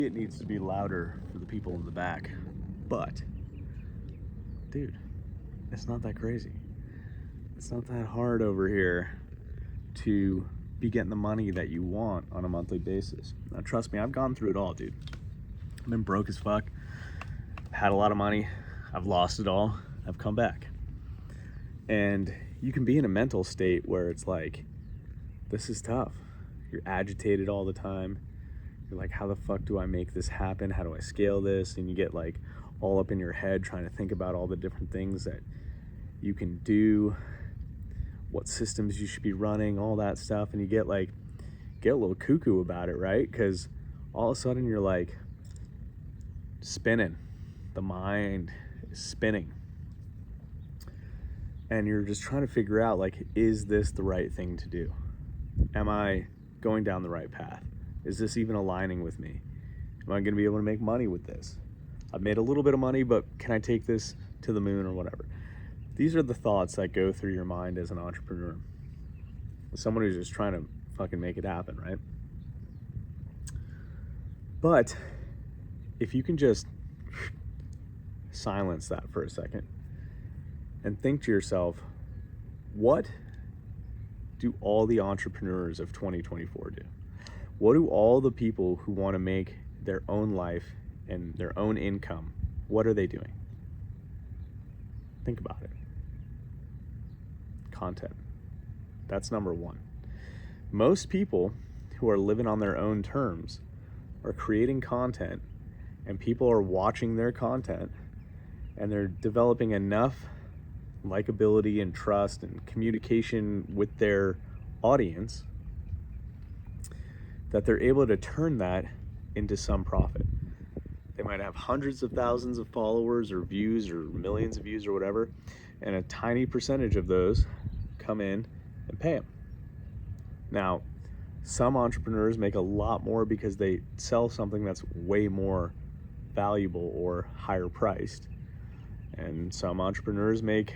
It needs to be louder for the people in the back. But, dude, it's not that crazy. It's not that hard over here to be getting the money that you want on a monthly basis. Now, trust me, I've gone through it all, dude. I've been broke as fuck, had a lot of money, I've lost it all, I've come back. And you can be in a mental state where it's like, this is tough. You're agitated all the time. You're like, how the fuck do I make this happen? How do I scale this? And you get like all up in your head trying to think about all the different things that you can do, what systems you should be running, all that stuff. And you get a little cuckoo about it, right? Because all of a sudden you're like spinning. The mind is spinning. And you're just trying to figure out, like, is this the right thing to do? Am I going down the right path? Is this even aligning with me? Am I going to be able to make money with this? I've made a little bit of money, but can I take this to the moon or whatever? These are the thoughts that go through your mind as an entrepreneur. Someone who's just trying to fucking make it happen, right? But if you can just silence that for a second and think to yourself, what do all the entrepreneurs of 2024 do? What do all the people who want to make their own life and their own income, what are they doing? Think about it. Content. That's number one. Most people who are living on their own terms are creating content, and people are watching their content, and they're developing enough likability and trust and communication with their audience that they're able to turn that into some profit. They might have hundreds of thousands of followers or views or millions of views or whatever, and a tiny percentage of those come in and pay them. Now, some entrepreneurs make a lot more because they sell something that's way more valuable or higher priced. And some entrepreneurs make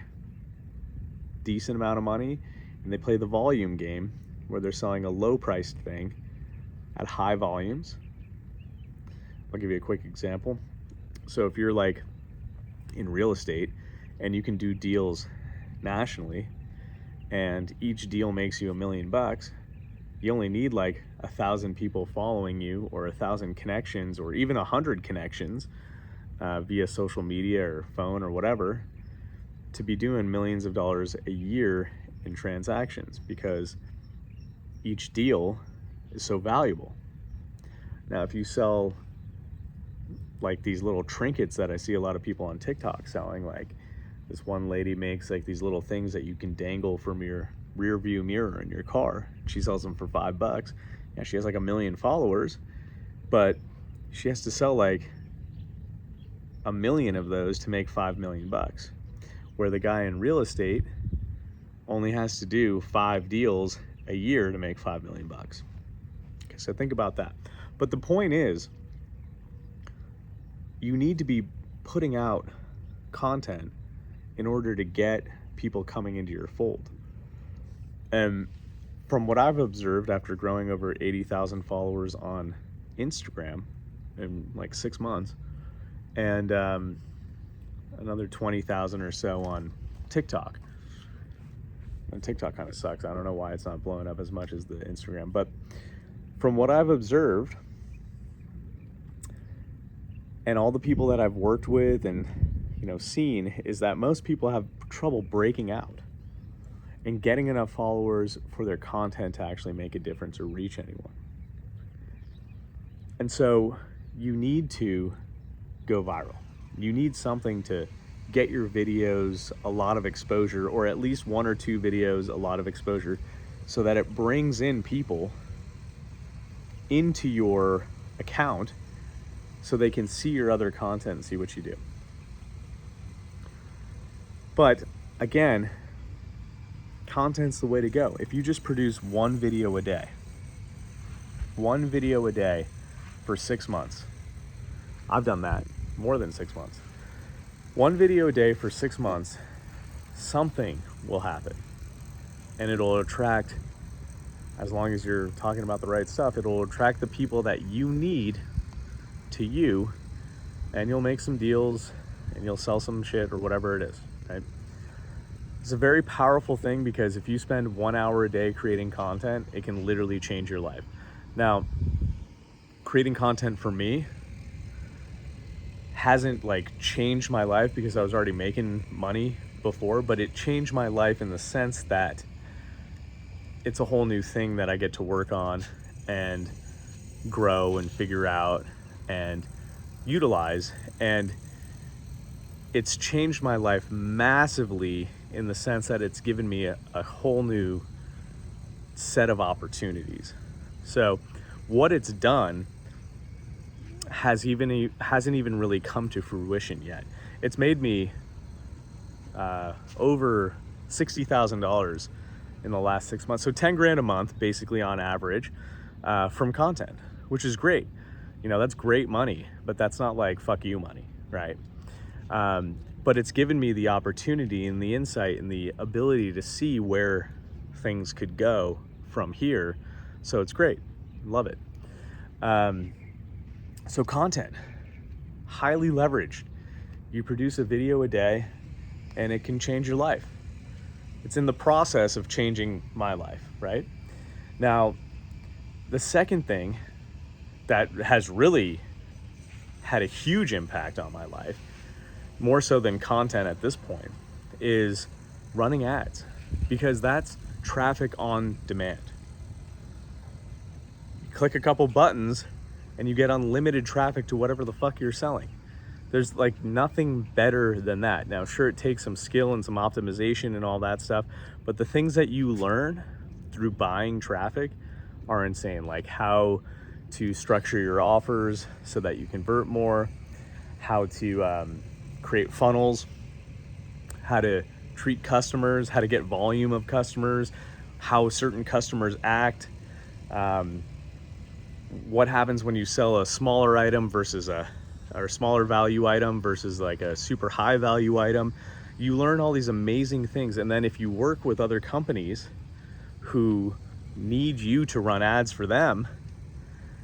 decent amount of money and they play the volume game where they're selling a low priced thing at high volumes. I'll give you a quick example. So if you're like in real estate and you can do deals nationally and each deal makes you $1 million, you only need like 1,000 people following you or 1,000 connections or even 100 connections via social media or phone or whatever to be doing millions of dollars a year in transactions because each deal is so valuable. Now, if you sell like these little trinkets that I see a lot of people on TikTok selling, like this one lady makes like these little things that you can dangle from your rear view mirror in your car. She sells them for $5. Yeah, she has like 1 million followers, but she has to sell like 1 million of those to make $5 million. Where the guy in real estate only has to do 5 deals a year to make $5 million. Okay, so think about that. But the point is, you need to be putting out content in order to get people coming into your fold. And from what I've observed after growing over 80,000 followers on Instagram in like 6 months, and another 20,000 or so on TikTok. And TikTok kind of sucks. I don't know why it's not blowing up as much as the Instagram. But from what I've observed, and all the people that I've worked with and seen, is that most people have trouble breaking out and getting enough followers for their content to actually make a difference or reach anyone. And so you need to go viral. You need something to get your videos a lot of exposure, or at least 1 or 2 videos a lot of exposure, so that it brings in people into your account so they can see your other content and see what you do. But again, content's the way to go. If you just produce 1 video a day for 6 months, I've done that, more than 6 months. 1 video a day for 6 months, something will happen. And it'll attract, as long as you're talking about the right stuff, it'll attract the people that you need to you, and you'll make some deals and you'll sell some shit or whatever it is, right? It's a very powerful thing because if you spend 1 hour a day creating content, it can literally change your life. Now, creating content for me hasn't like changed my life because I was already making money before, but it changed my life in the sense that it's a whole new thing that I get to work on and grow and figure out and utilize. And it's changed my life massively in the sense that it's given me a whole new set of opportunities. So what it's done hasn't even really come to fruition yet. It's made me over $60,000 in the last 6 months. So 10 grand a month, basically on average, from content, which is great. You know, that's great money, but that's not like fuck you money, right? But it's given me the opportunity and the insight and the ability to see where things could go from here. So it's great. Love it. So content, highly leveraged. You produce a video a day and it can change your life. It's in the process of changing my life, right? Now, the second thing that has really had a huge impact on my life, more so than content at this point, is running ads, because that's traffic on demand. You click a couple buttons and you get unlimited traffic to whatever the fuck you're selling. There's like nothing better than that. Now, sure, it takes some skill and some optimization and all that stuff, but the things that you learn through buying traffic are insane. Like how to structure your offers so that you convert more, how to create funnels, how to treat customers, how to get volume of customers, how certain customers act, what happens when you sell a smaller item versus a smaller value item versus like a super high value item. You learn all these amazing things. And then if you work with other companies who need you to run ads for them,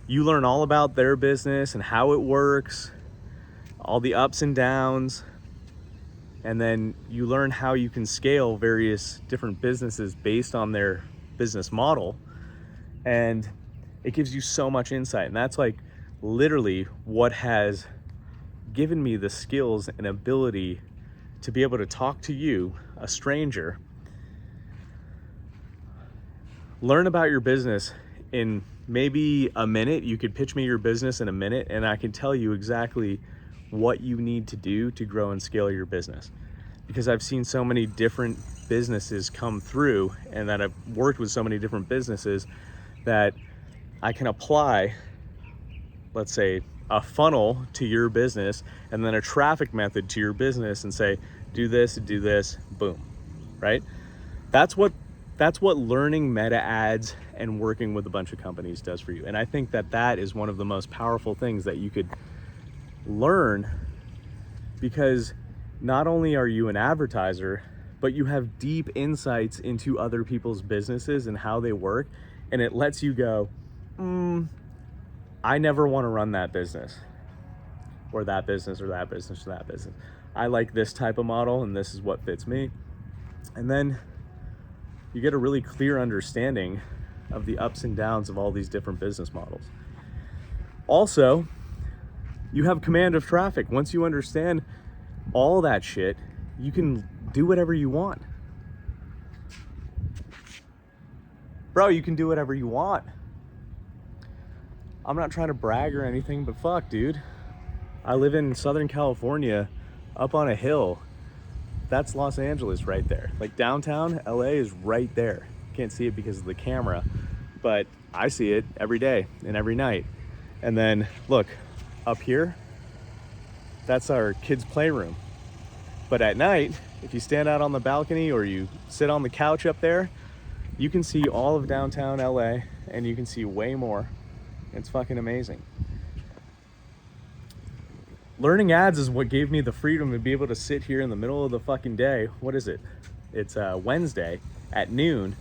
you learn all about their business and how it works, all the ups and downs. And then you learn how you can scale various different businesses based on their business model. And it gives you so much insight. And that's like literally what has given me the skills and ability to be able to talk to you, a stranger, learn about your business in maybe a minute. You could pitch me your business in a minute and I can tell you exactly what you need to do to grow and scale your business. Because I've seen so many different businesses come through and that I've worked with so many different businesses that I can apply, let's say, a funnel to your business and then a traffic method to your business and say, do this, boom, right? That's what learning meta ads and working with a bunch of companies does for you. And I think that that is one of the most powerful things that you could learn, because not only are you an advertiser, but you have deep insights into other people's businesses and how they work. And it lets you go, I never want to run that business or that business or that business or that business. I like this type of model and this is what fits me. And then you get a really clear understanding of the ups and downs of all these different business models. Also, you have command of traffic. Once you understand all that shit, you can do whatever you want. Bro, you can do whatever you want. I'm not trying to brag or anything, but fuck, dude. I live in Southern California, up on a hill. That's Los Angeles right there. Like downtown LA is right there. Can't see it because of the camera, but I see it every day and every night. And then look, up here, that's our kids' playroom. But at night, if you stand out on the balcony or you sit on the couch up there, you can see all of downtown LA and you can see way more. It's fucking amazing. Learning ads is what gave me the freedom to be able to sit here in the middle of the fucking day. What is it? It's Wednesday at noon,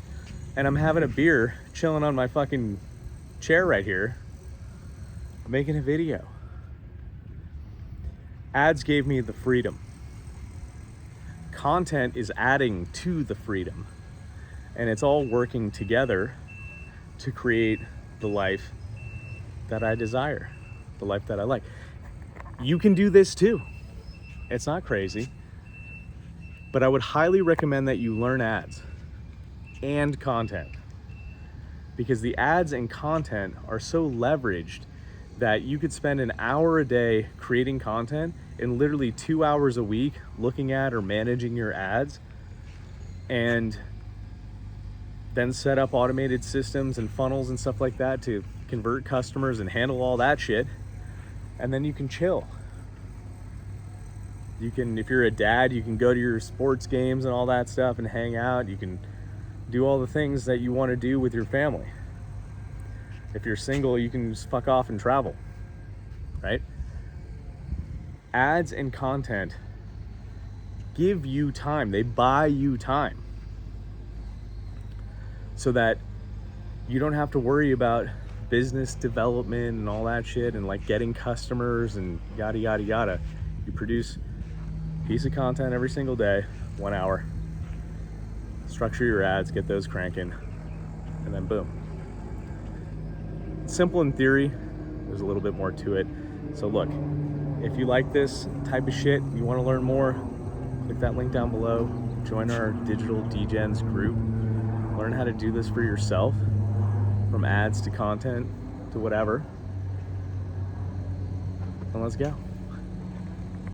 and I'm having a beer, chilling on my fucking chair right here, making a video. Ads gave me the freedom. Content is adding to the freedom. And it's all working together to create the life that I desire, the life that I like. You can do this too. It's not crazy. But I would highly recommend that you learn ads and content, because the ads and content are so leveraged that you could spend an hour a day creating content and literally 2 hours a week looking at or managing your ads, and then set up automated systems and funnels and stuff like that to convert customers and handle all that shit. And then you can chill. You can, if you're a dad, you can go to your sports games and all that stuff and hang out. You can do all the things that you want to do with your family. If you're single, you can just fuck off and travel, right? Ads and content give you time. They buy you time so that you don't have to worry about business development and all that shit and like getting customers and yada, yada, yada. You produce a piece of content every single day, 1 hour, structure your ads, get those cranking, and then boom. It's simple in theory, there's a little bit more to it. So look, if you like this type of shit, you want to learn more, click that link down below, join our Digital Degens group, learn how to do this for yourself, from ads to content to whatever, and let's go.